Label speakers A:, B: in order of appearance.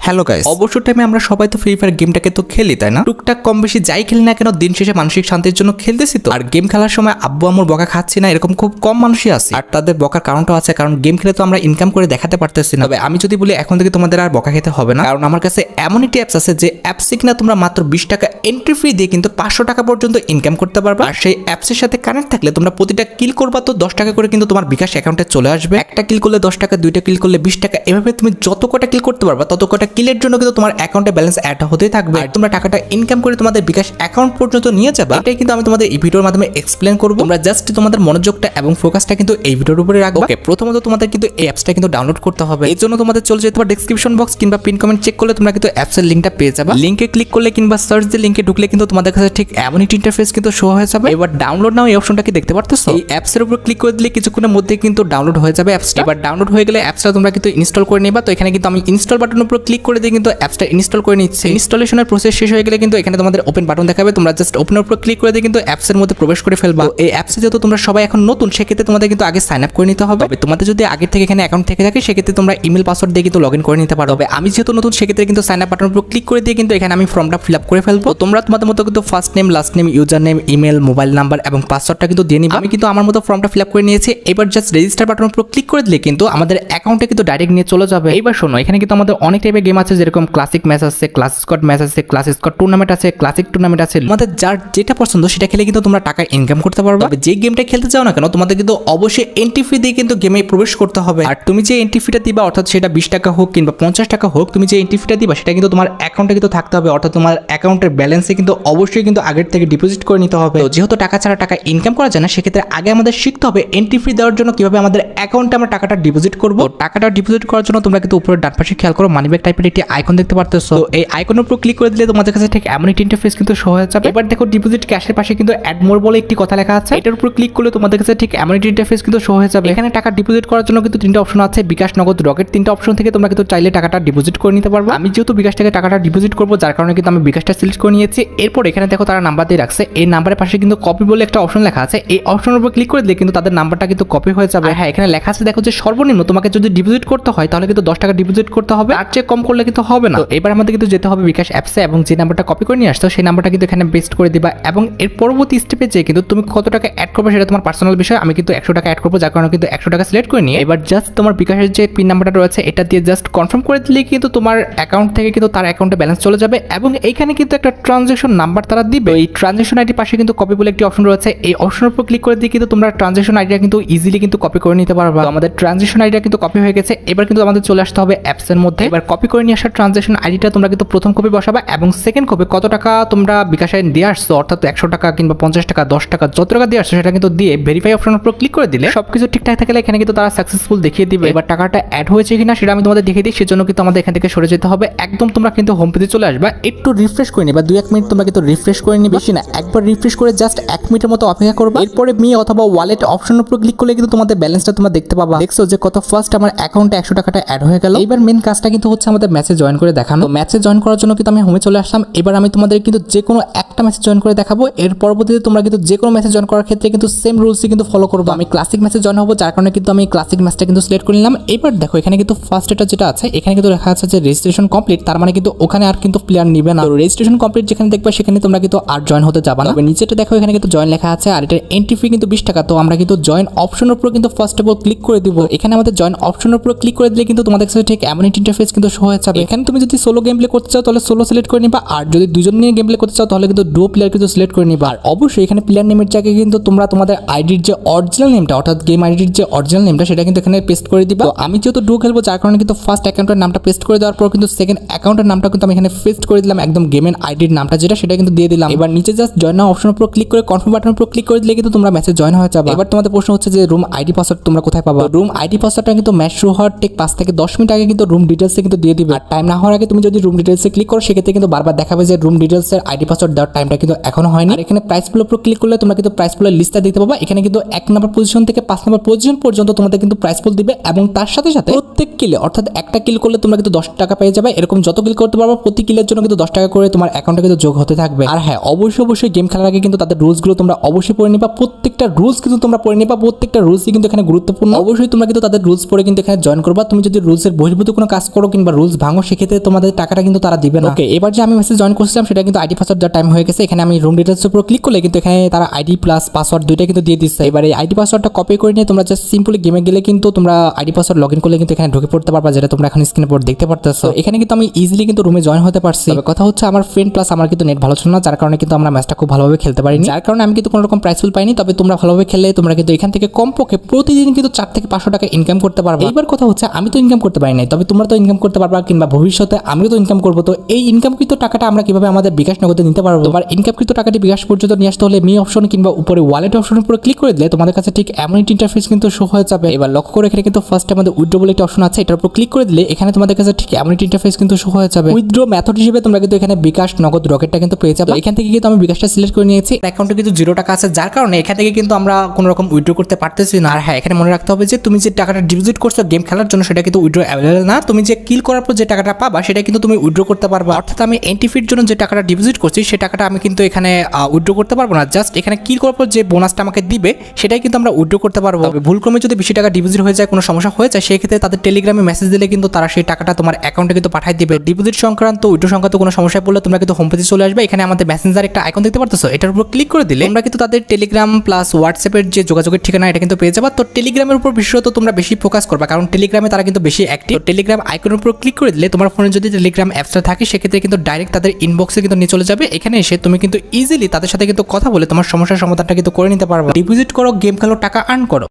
A: Hello guys, অবসর টাইমে আমরা সবাই তো ফ্রি ফায়ার গেমটাকে তো খেলি, তাই না? টুকটাক কম বেশি যাই খেলি না কেন, দিন শেষে মানসিক শান্তির জন্য খেলতেছি তো। আর গেম খেলার সময় আব্বু আম্মুর বকা খাচ্ছি না, এরকম খুব কম মানুষই আছে। আর তাদের বকার কারণটাও আছে, কারণ গেম খেলে তো আমরা ইনকাম করে দেখাতে পারতেছি না। তবে আমি যদি বলি এখন থেকে তোমাদের আর বকা খেতে হবে না, কারণ আমার কাছে এমন একটি অ্যাপস আছে যে অ্যাপসে কিনা তোমরা মাত্র 20 টাকা এন্ট্রি ফি দিয়ে কিন্তু 500 টাকা পর্যন্ত ইনকাম করতে পারবা। আর সেই অ্যাপসের সাথে কানেক্ট থাকলে তোমরা প্রতিটা কিল করবা তো 10 টাকা করে কিন্তু তোমার বিকাশ অ্যাকাউন্টে চলে আসবে। একটা কিল করলে 10 টাকা, দুইটা কিল করলে 20 টাকা, এভাবে তুমি যত কটা কিল করতে পারবা তত কটা কিলের জন্য কিন্তু তোমার অ্যাকাউন্টে ব্যালেন্স অ্যাড হতেই থাকবে। আর তোমরা টাকাটা ইনকাম করে তোমাদের বিকাশ অ্যাকাউন্ট পর্যন্ত নিয়ে যাবা। এটাই কিন্তু আমি তোমাদের এই ভিডিওর মাধ্যমে এক্সপ্লেন করব। তোমরা জাস্ট তোমাদের মনোযোগটা এবং ফোকাসটা কিন্তু এই ভিডিওর উপরে রাখবে। ওকে, প্রথমত তোমাদের কিন্তু এই অ্যাপসটা কিন্তু ডাউনলোড করতে হবে। এর জন্য তোমাদের চলে যেতে হবে ডেসক্রিপশন বক্স কিংবা পিন কমেন্ট চেক করলে তোমরা কিন্তু অ্যাপসের লিংকটা পেয়ে যাবে। লিংকে ক্লিক করলে কিংবা সার্চ দিয়ে লিংকে ঢুকলে কিন্তু তোমাদের কাছে ঠিক এমন একটি ইন্টারফেস কিন্তু শো হয়ে যাবে। এবার ডাউনলোড নাও এই অপশনটা কি দেখতে পারতেছো? এই অ্যাপসের উপর ক্লিক করে দিলে কিছুক্ষণের মধ্যে কিন্তু ডাউনলোড হয়ে যাবে অ্যাপসটা। এবার ডাউনলোড হয়ে গেলে অ্যাপসটা তোমরা কিন্তু ইনস্টল করে নেবা। তো এখানে কিন্তু আমি ইনস্টল বাটনের উপর ক্লিক করে দিয়ে কিন্তু অ্যাপসটা ইনস্টল করে নিচ্ছি। ইনস্টলেশনের প্রসেস শেষ হয়ে গেলে কিন্তু এখানে তোমাদের ওপেন বাটন দেখাবে, তোমরা জাস্ট ওপেনের উপর ক্লিক করে দিয়ে কিন্তু অ্যাপসের মধ্যে প্রবেশ করে ফেলবা। এই অ্যাপসে যেহেতু তোমরা সবাই এখন নতুন, সেক্ষেত্রে তোমাদের কিন্তু আগে সাইন আপ করে নিতে হবে। তবে তোমাদের যদি আগের থেকে এখানে অ্যাকাউন্ট থেকে থাকে সেক্ষেত্রে তোমরা ইমেল পাসওয়ার্ড দিয়ে কিন্তু লগ ইন করে নিতে পারো। তবে আমি যেহেতু নতুন, সেক্ষেত্রে কিন্তু সাইন আপ বাটনের উপর ক্লিক করে দিয়ে কিন্তু এখানে আমি ফর্মটা ফিল আপ করে ফেলবো। তোমরা তোমাদের মতো কিন্তু first name, last name, user name, email, mobile number এবং পাসওয়ার্ডটা কিন্তু দিয়ে নিবা। আমি কিন্তু আমার মতো ফর্মটা ফিল আপ করে নিয়েছি। এবার জাস্ট রেজিস্টার বাটনের উপর ক্লিক করে দিলে কিন্তু আমাদের অ্যাকাউন্টে কিন্তু ডাইরেক্ট নিয়ে চলে যাবে। এবার শোনো, এখানে কিন্তু আমাদের অনেক টাইপের গেম আছে, যেরকম ক্লাসিক ম্যাচ আছে, ক্লাস স্কোয়াড ম্যাচ আছে, ক্লাস স্কোয়াড টুর্নামেন্ট আছে, ক্লাসিক টুর্নামেন্ট আছে। তোমাদের যার যেটা পছন্দ সেটা খেলে কিন্তু তোমরা টাকা ইনকাম করতে পারবে। তবে যে গেমটা খেলতে চাও না কেন, তোমাদের কিন্তু অবশ্যই এন্ট্রি ফি দিয়ে কিন্তু গেমে প্রবেশ করতে হবে। আর তুমি যে এন্ট্রি ফিটা দিবা, অর্থাৎ সেটা 20 টাকা হোক কিংবা 50 টাকা হোক, তুমি যে এন্ট্রি ফিটা দিবা সেটা কিন্তু তোমার অ্যাকাউন্টে কিন্তু থাকতে হবে। অর্থাৎ তোমার অ্যাকাউন্টের ব্যালেন্সে কিন্তু অবশ্যই কিন্তু আগের থেকে ডিপোজিট করে নিতে হবে। তো যেহেতু টাকা ছাড়া টাকা ইনকাম করা যায় না, সেক্ষেত্রে আগে আমাদের শিখতে হবে এন্ট্রি ফি দেওয়ার জন্য কিভাবে আমাদের অ্যাকাউন্টে আমরা টাকাটা ডিপোজিট করব। টাকাটা ডিপোজিট করার জন্য তোমরা কিন্তু উপরে ডান পাশে খেয়াল করো, মানিব্যাগ টাইপের একটি আইকন দেখতে পারতেছো। তো এই আইকনের উপর ক্লিক করে দিলে তোমাদের কাছে ঠিক এমন একটি ইন্টারফেস কিন্তু শো হয়ে যাবে। এবার দেখো ডিপোজিট ক্যাশের পাশে কিন্তু অ্যাড মোর বলে একটি কথা লেখা আছে। এটার উপর ক্লিক করলে তোমাদের কাছে ঠিক এমন একটি ইন্টারফেস কিন্তু শো হয়ে যাবে। এখানে টাকা ডিপোজিট করার জন্য কিন্তু 3টা অপশন আছে, বিকাশ, নগদ, রকেট। 3টা অপশন থেকে তোমরা কিন্তু চাইলে টাকাটা ডিপোজিট করে নিতে পারবে। আমি যেহেতু বিকাশ থেকে টাকাটা ডিপোজিট করবো, যার কারণে কিন্তু আমি বিকাশটা সিলেক্ট করে নিয়েছি। এরপর এখানে দেখো তারা নাম্বার দিয়ে রাখছে, এই নাম্বারের পাশে কিন্তু কপি বলে একটা অপশন লেখা আছে। এই অপশনের উপর ক্লিক করে দিলে কিন্তু তাদের নাম্বারটা কিন্তু কপি হয়ে যাবে। হ্যাঁ, এখানে লেখা আছে দেখো যে সর্বনিম্ন তোমাকে যদি ডিপোজিট করতে হয় তাহলে কিন্তু 10 টাকা ডিপোজিট করতে হবে, আর চেয়ে কম করলে কিন্তু হবে না। তো এবার আমাদের কিন্তু যেতে হবে বিকাশ অ্যাপসে এবং যে নাম্বারটা কপি করে নিয়ে আসছো সেই নাম্বারটা কিন্তু এখানে পেস্ট করে দিবা। এবং এর পরবর্তী স্টেপে যে কিন্তু তুমি কত টাকা অ্যাড করবে সেটা তোমার পার্সোনাল বিষয়। আমি কিন্তু 100 টাকা অ্যাড করবো, যার কারণে কিন্তু 100 টাকা সিলেক্ট করে নিয়ে এবার জাস্ট তোমার বিকাশের যে পিন নাম্বারটা রয়েছে এটা দিয়ে জাস্ট কনফার্ম করে দিলে কিন্তু তোমার অ্যাকাউন্ট থেকে কিন্তু তার অ্যাকাউন্টে ব্যালেন্স চলে যাবে। এবং এইখানে কিন্তু একটা ট্রানজ্যাকশন নাম্বার তারা দিবে। এই ট্রানজ্যাকশন আইডি পাশে কিন্তু কপি বলে একটি অপশন রয়েছে, এই অপশনের উপর ক্লিক করে দিয়ে কিন্তু তোমরা ট্রানজ্যাকশন আইডিটা কিন্তু ইজিলি কিন্তু কপি করে নিতে পারবে। আমাদের ট্রানজ্যাকশন আইডিটা কিন্তু কপি হয়ে গেছে। এবার কিন্তু আমাদের চলে আসতে হবে অ্যাপসের মধ্যে। এবার কপি করে নিয়ে আসা ট্রানজ্যাকশন আইডিটা তোমরা কিন্তু প্রথম কপি বসাবা এবং সেকেন্ড কপি কত টাকা তোমরা বিকাশে দিয়ে আসছো, অর্থাৎ 100 টাকা কিংবা 50 টাকা, 10 টাকা, যত টাকা দিয়ে আসছো সেটা কিন্তু দিয়ে ভেরিফাই অপশনের উপর ক্লিক করে দিলে সবকিছু ঠিকঠাক থাকলে এখানে কিন্তু তারা সাকসেসফুল দেখিয়ে দিবে। এবার টাকাটা অ্যাড হয়েছে কিনা সেটা আমি তোমাদের দেখিয়ে দিই, সেজন্য কিন্তু আমাদের এখান থেকে সরে যেতে হবে। একদম তোমরা কিন্তু হোম পেজে চলে আসবা, একটু রিফ্রেশ করে নিবা, 2-1 মিনিট তোমরা কিন্তু রিফ্রেশ করে নিবে। বেশি না, একবার রিফ্রেশ করে জাস্ট 1 মিনিটের মতো অপেক্ষা করবা। এরপরে মি অথবা ওয়ালেট অপশনের উপর ক্লিক করলে কিন্তু তোমাদের ব্যালেন্সটা তোমরা দেখতে পাবা। দেখছো যে কত ফার্স্ট আমার অ্যাকাউন্টে 100 টাকাটা অ্যাড হয়ে গেল। এবার মেন কাজটা কিন্তু হচ্ছে আমাদের ম্যাচে জয়েন করে দেখানো। ম্যাচে জয়েন করার জন্য কিন্তু আমি হোমে চলে আসলাম। এবার আমি তোমাদের কিন্তু যে কোনো একটা ম্যাচে জয়েন করে দেখাবো। এর পরবর্তীতে তোমরা কিন্তু যে কোনো ম্যাচে জয়েন করার ক্ষেত্রে কিন্তু সেম রুলসই কিন্তু ফলো করবো। আমি ক্লাসিক ম্যাচে জয়েন হবো, যার কারণে কিন্তু আমি ক্লাসিক ম্যাচটা কিন্তু সিলেক্ট করে নিলাম। এবার দেখো এখানে কিন্তু ফার্স্ট এটা যেটা আছে এখানে কিন্তু লেখা আছে যে রেজিস্ট্রেশন কমপ্লিট, তার মানে কিন্তু ওখানে আর কিন্তু প্লেয়ার নিবে না। রেজিস্ট্রেশন কমপ্লিট যেখানে দেখবে সেখানে তোমরা কিন্তু আর জয়েন হতে যাবা না। তবে নিচেটা দেখো এখানে কিন্তু জয়েন লেখা আছে, আর এটার এন্ট্রি ফি কিন্তু 20 টাকা। তো আমরা কিন্তু জয়েন অপশনের উপর কিন্তু ফার্স্ট অফ অল ক্লিক করে দিব। এখানে আমাদের জয়েন অপশনের উপর ক্লিক করে দিলে কিন্তু তোমাদের কাছে ঠিক এমন একটি ইন্টারফেস কিন্তু শো হয়ে যাবে। এখানে তুমি যদি সোলো গেম প্লে করতে চাও তাহলে সোলো সিলেক্ট করে নিবা, আর যদি দুজন নিয়ে গেম প্লে করতে চাও তাহলে কিন্তু ডুও প্লেয়ার কিন্তু সিলেক্ট করে নিবা। আর অবশ্যই এখানে প্লেয়ার নেমের জায়গায় কিন্তু তোমরা তোমাদের আইডির যে অরিজিনাল নেমটা, অর্থাৎ গেম আইডির যে অরিজিনাল নেমটা সেটা কিন্তু এখানে পেস্ট করে দিবা। তো আমি যেহেতু ডুও খেলবো, যার কারণে কিন্তু ফার্স্ট অ্যাকাউন্টের নামটা পেস্ট করে দেওয়ার পর কিন্তু সেকেন্ড অ্যাকাউন্টের নামটা কিন্তু আমি এখানে পেস্ট করে দিলাম, একদম গেমের আইডির নামটা যেটা সেটা কিন্তু দিয়ে দিলাম। এবার নিচে জাস্ট জয়েন নাও অপশনের উপর ক্লিক করে কনফার্ম বাটনের উপর ক্লিক করে দিলে কিন্তু তোমরা ম্যাচে জয়েন হয়ে যাবে। এবার তোমাদের প্রশ্ন হচ্ছে যে রুম আইডি পাসওয়ার্ড তোমরা কোথায় পাবা? রুম আইডি পাসওয়ার্ডটা কিন্তু ম্যাচ শুরু হওয়ার ঠিক 5 থেকে 10 মিনিট আগে কিন্তু রুম ডিটেলসে কিন্তু দিয়ে দিবে। আর টাইম না হওয়ার আগে তুমি যদি রুম ডিটেলসে ক্লিক করো সেক্ষেত্রে কিন্তু বারবার দেখাবে যে রুম ডিটেলসের আইডি পাসওয়ার্ড দেওয়ার টাইমটা কিন্তু এখনো হয়নি। আর এখানে প্রাইস পুলের উপর ক্লিক করলে তোমরা কিন্তু প্রাইস পুলের লিস্টটা দেখতে পাবা। এখানে কিন্তু 1 নম্বর পজিশন থেকে 5 নম্বর পজিশন পর্যন্ত তোমাদের কিন্তু প্রাইস পুল দিবে এবং তার সাথে সাথে প্রত্যেক কিলে, অর্থাৎ একটা কিল করলে তোমরা কিন্তু 10 টাকা পেয়ে যাবে। এরকম যত কিল করতে পারবে প্রতি কিলের জন্য কিন্তু 10 টাকা করে তোমার অ্যাকাউন্টে কিন্তু যোগ হতে থাকবে। আর হ্যাঁ, অবশ্যই গেম খেলার আগে কিন্তু তাদের রুলসগুলো তোমরা অবশ্যই পড়ে নিবা। প্রত্যেকটা রুলস কিন্তু তোমরা পড়ে নিবা, প্রত্যেকটা রুলসই কিন্তু এখানে গুরুত্বপূর্ণ। অবশ্যই তোমরা কিন্তু তাদের রুলস পড়ে কিন্তু এখানে জয়েন করবা। তুমি যদি রুলসের বহির্ভূত কোনো কাজ করো কিংবা রুলস রুলস ভাঙো সেক্ষেত্রে তোমাদের টাকাটা কিন্তু তারা দিবে না। ওকে, এবার যে আমি মেসেজ জয়েন করছিলাম সেটা কিন্তু আইডি পাসওয়ার্ড দেওয়ার টাইম হয়ে গেছে। এখানে আমি রুম ডিটেলসের উপর ক্লিক করলে কিন্তু এখানে তারা আইডি প্লাস পাসওয়ার্ড দুইটা কিন্তু দিয়ে দিচ্ছে। এবার এই আইডি পাসওয়ার্ডটা কপি করে নিয়ে তোমরা জাস্ট সিম্পলি গেমে গেলে কিন্তু তোমরা আইডি পাসওয়ার্ড লগ ইন করলে কিন্তু এখানে ঢুকে পড়তে পারবা, যেটা তোমরা এখন স্ক্রিনে পর দেখতে পারতেছো। এখানে কিন্তু আমি ইজিলি কিন্তু রুমে জয়েন হতে পারছি। তবে কথা হচ্ছে আমার ফ্রেন্ড প্লাস আমার কিন্তু নেট ভালো ছিল না, যার কারণে কিন্তু আমরা ম্যাচটা খুব ভালোভাবে খেলতে পারিনি, যার কারণে আমি কিন্তু কোনো রকম প্রাইস ফুল পাইনি। তবে তোমরা ভালোভাবে খেললে তোমরা কিন্তু এখান থেকে কমপক্ষে প্রতিদিন কিন্তু 4 থেকে 500 টাকা ইনকাম করতে পারবা। এইবার কথা হচ্ছে আমি তো ইনকাম করতে পারি নাই, তবে তোমরা তো ইনকাম করতে পারবা, কিংবা ভবিষ্যতে আমিও তো ইনকাম করবো। তো এই ইনকামকৃত টাকাটা আমরা কিভাবে আমাদের বিকাশ নগদে নিতে পারবো? তোমার ইনকামকৃত টাকাটি বিকাশ পর্যন্ত নিয়ে আসতে হলে মি অপশন কিংবা উপরে ওয়ালেট অপশনের উপরে ক্লিক করে দিলে তোমাদের কাছে ঠিক এমন একটি ইন্টারফেস কিন্তু শো হয়ে যাবে। এবার লক্ষ্য করে এখানে কিন্তু ফার্স্ট আমাদের উইথড্র বলে একটা অপশন আছে, এটার উপর ক্লিক করে দিলে এখানে তোমাদের কাছে ঠিক এমন একটি ইন্টারফেস কিন্তু শো হয়ে যাবে। উইথড্র মেথড হিসেবে তোমরা কিন্তু এখানে বিকাশ নগদ রকেটটা কিন্তু পেয়ে যাবে। এখান থেকে কিন্তু আমি বিকাশটা সিলেক্ট করে নিয়েছি। অ্যাকাউন্টে কিন্তু 0 টাকা আছে, যার কারণে এখান থেকে কিন্তু আমরা কোনো রকম উইথড্র করতে পারতেছি না। আর হ্যাঁ, এখানে মনে রাখতে হবে যে তুমি যে টাকাটা ডিপোজিট করছো গেম খেলার জন্য সেটা কিন্তু উইথড্র অ্যাভেলেবল না। তুমি যে কিল করার পর যে টাকাটা পাবা সেটা কিন্তু তুমি উইথড্র করতে পারবা। অর্থাৎ আমি এন্টিফির জন্য যে টাকাটা ডিপোজিট করছি সেই টাকাটা আমি কিন্তু এখানে উইথড্র করতে পারবো না। জাস্ট এখানে কিল করার পর যে বোনাসটা আমাকে দিবে সেটাই কিন্তু আমরা উইথড্র করতে পারবো। তবে ভুলক্রমে যদি বেশি টাকা ডিপোজিট হয়ে যায়, কোনো সমস্যা হয়ে যায়, সেই ক্ষেত্রে তাদের টেলিগ্রামে মেসেজ দিলে কিন্তু তারা সেই টাকাটা তোমার অ্যাকাউন্টে কিন্তু পাঠিয়ে দিবে। ডিপোজিট সংক্রান্ত উইথড্র সংক্রান্ত কোনো সমস্যায় পড়লে তোমরা কিন্তু হোম পেজে চলে আসবে। এখানে আমাদের মেসেঞ্জার একটা আইকন দেখতে পারতেছো, এটার উপর ক্লিক করে দিলে তোমরা কিন্তু তাদের টেলিগ্রাম প্লাস হোয়াটসঅ্যাপের যে যোগাযোগের ঠিকানা এটা কিন্তু পেয়ে যাবা। তো টেলিগ্রামের উপর বিশেষত তোমরা বেশি ফোকাস করবা, কারণ টেলিগ্রামে তারা কিন্তু বেশি অ্যাক্টিভ। টেলিগ্রাম আইকনের উপর ক্লিক করে দিলে তোমার ফোনে যদি টেলিগ্রাম অ্যাপসটা থাকে সেক্ষেত্রে কিন্তু ডাইরেক্ট তাদের ইনবক্সে কিন্তু নিয়ে চলে যাবে। এখানে এসে তুমি কিন্তু ইজিলি তাদের সাথে কিন্তু কথা বলে তোমার সমস্যার সমাধানটা কিন্তু করে নিতে পারবে। ডিপোজিট করো, গেম খেলো, টাকা আর্ন করো।